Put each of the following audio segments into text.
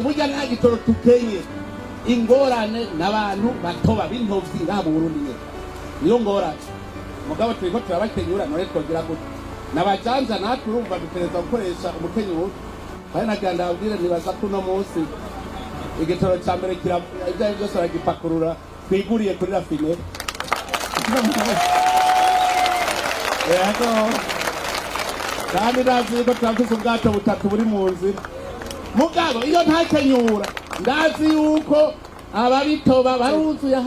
burya nta gitoro tukenye ingorane n'abantu batoba b'intovyi ngaha mu Burundi nyene niyo ngorane mugabo turiko turabakenyura none twogira gute n'abajanja natwe urumva dutereza gukoresha umukenyuro kandi nagira ndababwire nibaza ko uno munsi igitoro ca mbere ivyo ari vyose baragipakurura twiguriye kuri rafine yego kandi ndazi ko turafise ubwato butatu buri mu nzira mugabo iyo ntakenyura ndazi yuko ababitoba baruzuye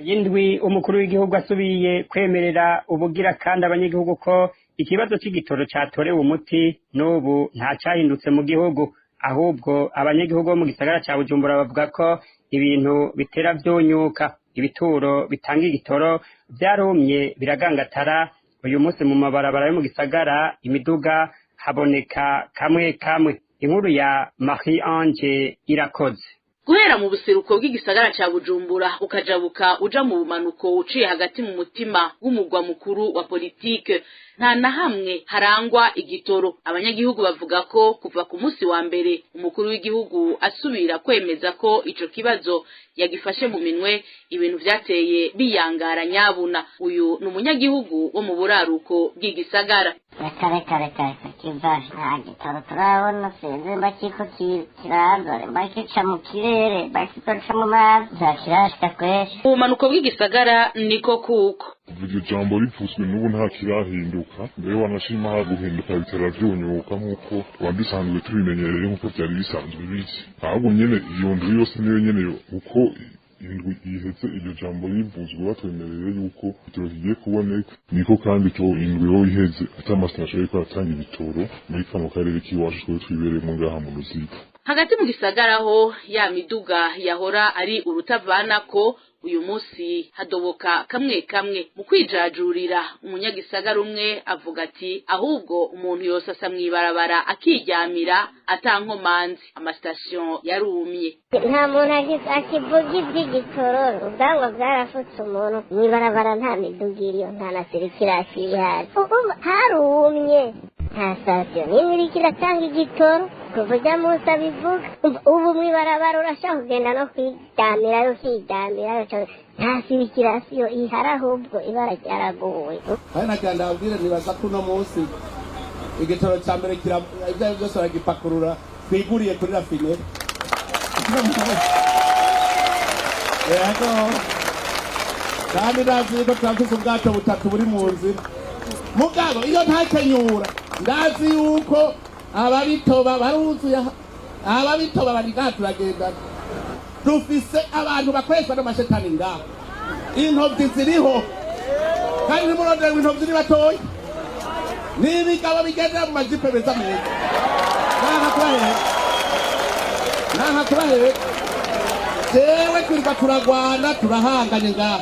yindwi umukuru w'igihugu asubiye kwemerera ubugira kandi abanyagihugu ko ikibazo c'igitoro catorewe umuti n'ubu nta cahindutse mu gihugu ahubwo abanyagihugu bo mu gisagara ca Bujumbura bavuga ko ibintu bitera vyonyuka ibituro bitanga igitoro vyarumye biragangatara uyu munsi mu mabarabara yo mu gisagara imiduga haboneka kamwe kamwe inkuru ya Marie Ange Irakoze. Guhera mu buseruko bw'igisagara ca Bujumbura ukajabuka uja mu bumanuko uciye hagati mu mutima w'umugwa mukuru wa politike nta na hamwe harangwa igitoro. Abanyagihugu bavuga ko kuva ku munsi wa mbere umukuru w'igihugu asubira kwemeza ko ico kibazo yagifashe mu minwe ibintu vyateye biyangara nyabuna. Uyu ni umunyagihugu wo mu buraruko bw'igisagara. Reka kiva nta gitoro turabona sinzi mba kiko kiraza mba kica mu kirere mba kikoca mu mazi ntakirashika kwesha. Ubumanuko bw'igisagara niko kuko iryo jambo rivuzwe n'ubu nta kirahinduka mbere wanashima ha guhinduka bitera vyunyuka nk'uko wabisanzwe tubimenyereye nk'uko vyari bisanzwe biki ahubwo nyene iyo ndwi yose niyo nyene uko indwi iheze iryo jambo rivuzwe batwemereye yuko igitoro kigiye kuboneka niko kandi ico indwi yo iheze ata amasitasiyo ariko aratanga ibitoro muri kano karere k'iwacu twe twibereyemo ngaha mu Ruziba. Hagati mu gisagara ho ya miduga yahora ari urutavanako uyu munsi hadoboka kamwe kamwe mu kwijajurira. Umunyagisagara umwe avuga ati ahubwo umuntu yose asa mwibarabara akiryamira atankomanzi amasitasiyo yarumye. Nta muntu akivuga ivy'igitoro ubwanwa bwarafutse umuntu mwibarabara nta miduga iriyo nta na sirikirasi ihari harumye nta sitasiyo n'imwe iriko iratanga igitoro kuvuga munsi abivuga ubu mwibarabara urashaka kugenda no kwiryamirayo ukiryamirayo nta sirikirasiyo ihari ahubwo ibara ryaraguwe. kandi nagira ndababwire nibaza ko uno munsi igitoro ca mbere ivyo ari vyose baragipakurura twiguriye kuri rafine yego kandi ndazi ko turafise ubwato butatu buri mu nzira mugabo iyo ntakenyura ndazi yuko ababitoba baruzuye ababitoba bari ngaha turagendana dufise abantu bakoreshwa n'amashetani ngaha intovyi ziriho kandi nimurondera intovyi ni batoya n'ibigabo bigendera mu majipe beza meza naha kubahere jewe twirirwa turagwana turahanganye ngaha.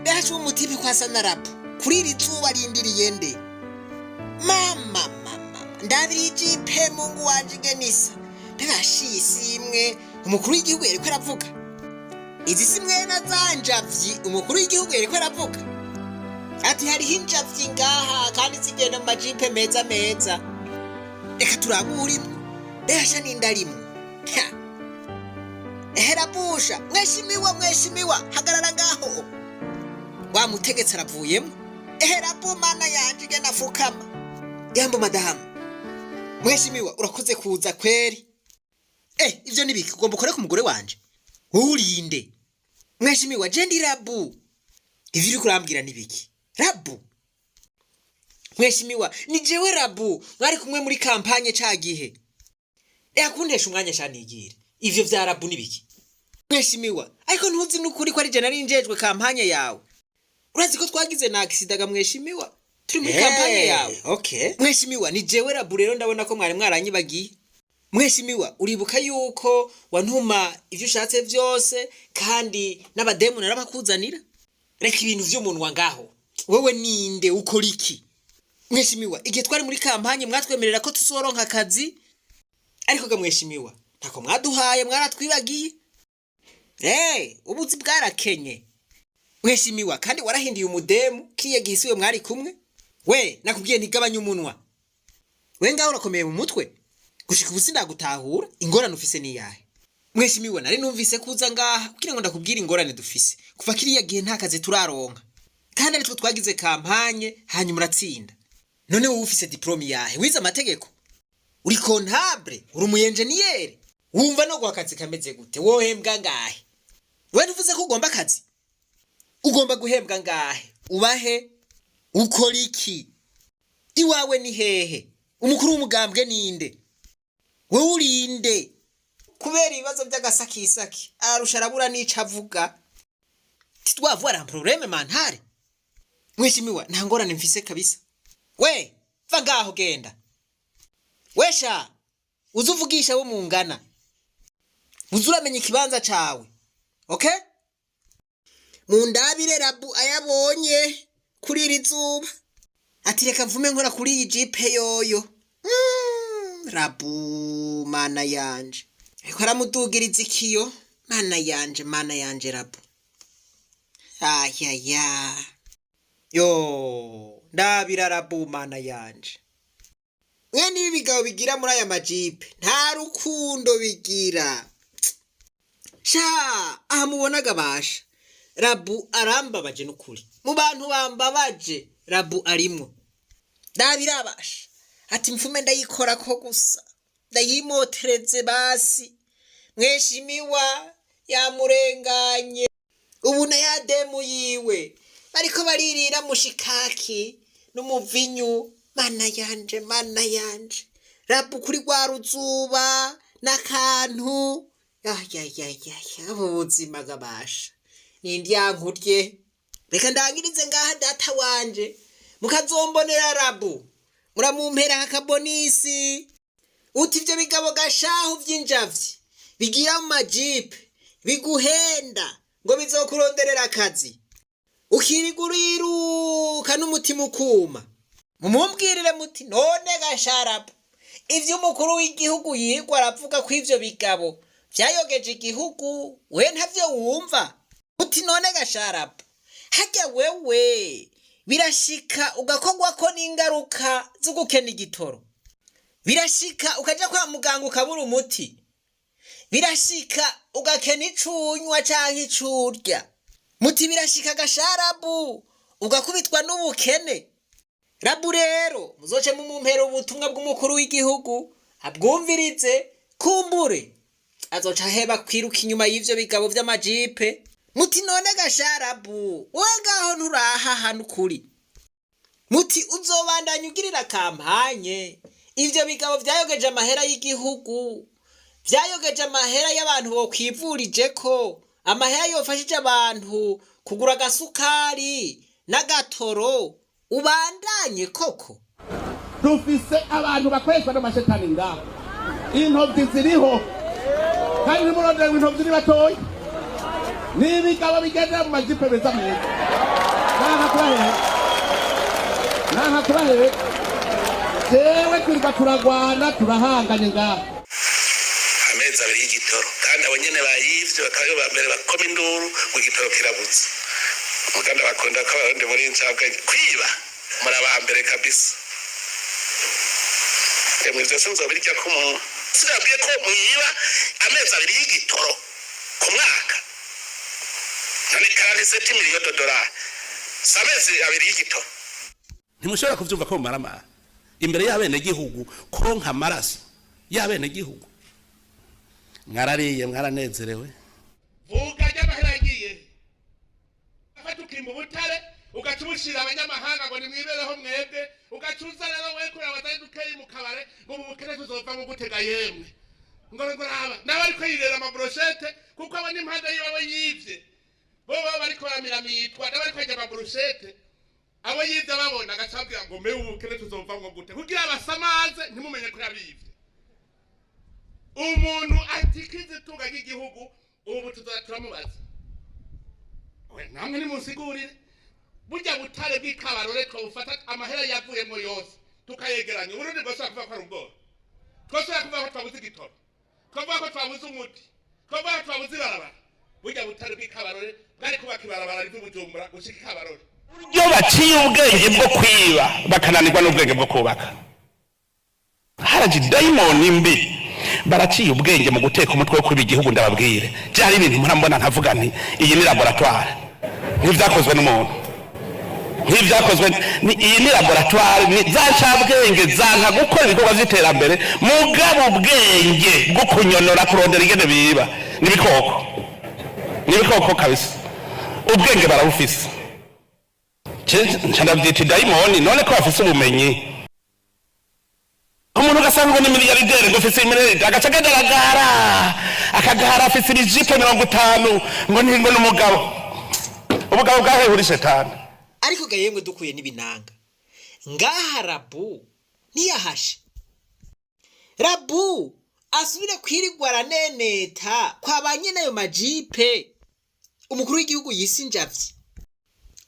Behacu umutibi kwasa na rap kuri iri zuba rindiriye nde mama ndabiri ijipe Mungu wanje genisa bebashiye simwe umukuru w'igihugu yeriko aravuga izi simwe na zanjavyi umukuru w'igihugu yeriko aravuga ati hari hinjavyi ngaha kandi zigenda mu majipe meza reka turaburimwe behasha nindarimo Herabusha mweshimiwa hagarara ngaho wa mutegetsi aravuyemo Herabu mana yanje gena fukama yambo madamu mweshimiwa urakoze kuza kweri ivyo nibiki ugomba ukore ku mugore wanje urinde mweshimiwa je ndi Rabu ivyo uri kurambwira nibiki Rabu mweshimiwa ni jewe Rabu mwari kumwe muri kampanye cagihe yakundesha umwanya shanigire ivyo vya Rabu nibiki mweshimiwa ariko ntuzi n'ukuri ko ari je nari njejwe kampanye yawe urazi ko twagize na accident mweshimiwa turi muri kampanye yawe okay mweshimiwa ni jewe Rabu rero ndabona ko mwari mwaranyibagiye mweshimiwa uribuka yuko wantuma ivyo ushatse vyose kandi n'abademu narabakuzanira reka ibintu vy'umuntu wangaho wewe ninde ukora iki mweshimiwa igihe twari muri kampanye mwatwemerera ko tuzoronka akazi ariko ga mweshimiwa ntako mwaduhaye mwaratwibagiye ubuzi bwarakenye mweshimiwa kandi warahindiye umudemu kiye gihisiwe mwari kumwe we nakubwiye ntigabanya umunwa we ngaho urakomeye mu mutwe gushika ubusi ndagutahura ingorane ufise ni yahe mweshimiwa nari numvise kuza ngaha kugira ngo ndakubwira ingorane dufise kuva kiriya gihe nta kazi turaronka kandi aritwo twagize kampanye hanyuma uratsinda none wowe ufise diplome yahe wize amategeko uri comptable uri umuyenjeniyeri wumva no gwakazi kameze gute wohembwa ngahe we ntuvuze ko ugomba akazi ugomba guhembwa ngahe ubahe ukora iki iwawe ni hehe umukuru w'umugambwe ninde wowe urinde kubera ibibazo by'agasakisaki arusha arabura n'ico avuga titwavuara probleme mantare mweshimiwa nta ngorane mfise kabisa we va ngaho genda wesha uzuvugisha bo mungana uzuramenya ikibanza cawe okay mundabire Rabu ayabonye kuri iri zuba ati reka mvume nkora kuri iyi jipe yoyo Rabu mana yanje ariko aramudugiriza ikiyo mana yanje Rabu ayaya yo ndabira Rabu mana yanje mwene ibi bigabo bigira muri aya majipe nta rukundo bigira sha aha mubonaga basha Rabu arambabaje n'ukuri mu bantu bambabaje Rabu arimwo ndabirabasha ati mfume ndayikora ko gusa ndayimotereze basi mweshimiwa yamurenganye ubu na ya demu yiwe bariko baririra mushikaki n'umuvinyu mana yanje Rabu kuri gwa ruzuba n'akantu abo buzima gabasha nindyankurye reka ndangirize ngaha data wanje mukazombonera Rabu muramumpera akabonisi uti ivyo bigabo gashaho vy'injavyi bigira mu majipe biguhenda ngo bizokuronderera akazi ukiriguriruka n'umutima ukuma mumumbwirire muti none gasharabu ivyo umukuru w'igihugu yirwa aravuga ko ivyo bigabo vyayogeje igihugu we ntavyo wumva uti none gasharabu harya wewe birashika ugakogwa ko n'ingaruka zo gukena igitoro birashika ukaja kwa muganga ukabura umuti birashika ugakena icunywa canke icurya muti birashika gasharabu ugakubitwa n'ubukene Rabu rero muzoce mumumpera ubutumwa bw'umukuru w'igihugu abwumvirize kumbure azoca heba kwiruka inyuma y'ivyo bigabo vy'amajipe muti none gasharabu we ngaho nturaha hano kuri muti uzobandanya ugirira kampanye ivyo bigabo vyayogeje amahera y'igihugu vyayogeje amahera y'abantu bo kwivurije ko amahera yofashije abantu kugura gasukari n'agatoro ubandanye koko dufise abantu bakoreshwa n'amashetani ngaho intovyi ziriho kandi nimurondera intovyi ni batoya n'ibigabo bigendera mu majipe beza meza naha kurahere jewe turiba turagwana turahanganye ngaho amezi abiri y'igitoro kandi abo nyene bayivyo bakaba ba mbere bakoma induru ngo igitoro kirabuze muganda bakunda ko abarundi muri ncabwe kwiba muri abambere kabisa emwe vyose nzobirya ko umuntu sinabwiye ko mwiba amezi abiri y'igitoro ku mwaka none $47 miliyoni samezi abiri y'igitoro ntimushobora kuvyumva ko mumaramara imbere y'abenegihugu konka amaraso y'abenegihugu mwarariye mwaranezerewe vuga ry'amahera yagiye afata ukimba ubutare ugacubushira abanyamahanga ngo nimwibereho mwebwe ugacuza rero we kuri abatadukeyi mu kabare ngo mu bukene tuzova mu gutega yemwe ngo raba nawe ariko yirera amabrochette kuko abanye impande yiwe yivye bo bariko baramitwa nawe ariko ajya amabrochette abo yivye babona agacabwira ngo mewe ubukene tuzova ngo gute kugira abasamaze ntimumenye ko yabivye umuntu atikize tunga ry'igihugu ubu tuzaturamubaza we namwe nimusigurire burya butare bw'ikabarore twufata amahera yavuyemo yose tukayegeranya uburundi bwose kuva ko ari ubworo twose kuva ko twabuze igitoro twavuga ko twabuze umuti twavuga ko twabuze ibarabara burya butare bw'ikabarore bwari kubaka ibarabara ry'ubujumbura gushika ikabarore iyo baciye ubwenge bwo kwiba bakananirwa n'ubwenge bwo kubaka haraje dayimoni mbi baraciye ubwenge mu guteka umutwe wo kwiba igihugu ndababwire byari ibintu murambona nkavuga nti iyi ni laboratoire nk'ivyakozwe n'umuntu nk'ivyakozwe iyi ni laboratoire ni zancabwenge zanka gukora ibikorwa vy'iterambere mugabo ubwenge bwo kunyonora kurondera ingene biba n'ibikoko kabisa ubwenge barabufise ndavyita dayimoni none ko bafise ubumenyi umuntu ugasanga ni miliyardere ngo ufise imirere agaca kagaragara akagahara afise ibijipo 50 ngo ni ngo n'umugabo ubugabo bwahehura shetani ariko gayemwe dukuye n'ibinanga ngaha Rabu ntiyahashe Rabu asubire kwirigwa araneneta kwa banyene ayo majipe umukuru w'igihugu yisinjavye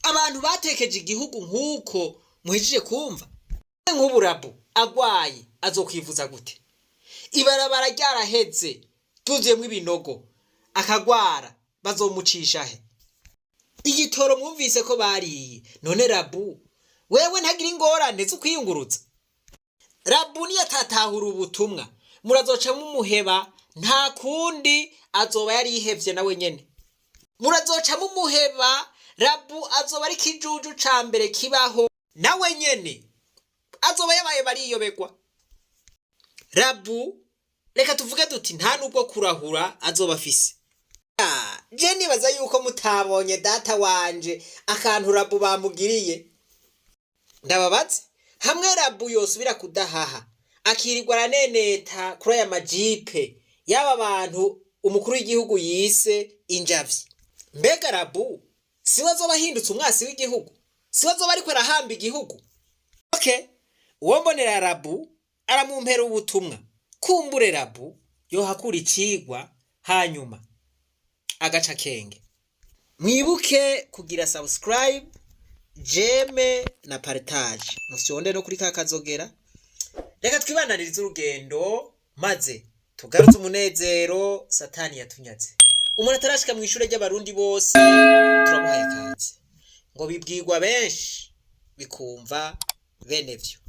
abantu batekeje igihugu nk'uko muhejeje kumva nk'ubu Rabu agwaye azokwivuza gute ibarabara ryaraheze tuzuyemwe ibinogo akagwara bazomucisha he igitoro mwumvise ko bariye none Rabu wewe ntagira ingorane zo kwiyunguruza Rabu ni yatatahura ubutumwa murazoca mumuheba nta kundi azoba yari yihevye nawe nyene murazoca mumuheba Rabu azoba ari kijuju ca mbere kibaho nawe nyene azoba yabaye bariyobegwa Rabu reka tuvuge duti nta nubwo kurahura azoba afise je nibaza yuko mutabonye data wanje akantu Rabu bamugiriye ndababaze hamwe Rabu yosubira kudahaha akirirwa araneneta kuri aya majipe y'aba bantu umukuru w'igihugu yise injavyi mbega Rabu siwe azoba ahindutse umwasi w'igihugu siwe azoba ariko arahamba igihugu okay uwo mbonera Rabu aramumpera ubutumwa kumbure Rabu yohakura ikigwa hanyuma agaca kenge mwibuke kugira subscribe jeme na partage musyonde no kuri kakazogera reka twibananirize urugendo maze tugaruze umunezero satani yatunyaze umuntu atarashika mu ishure ry'abarundi bose turamuhaye kaze ngo bibwirwa benshi bikumva bene vyo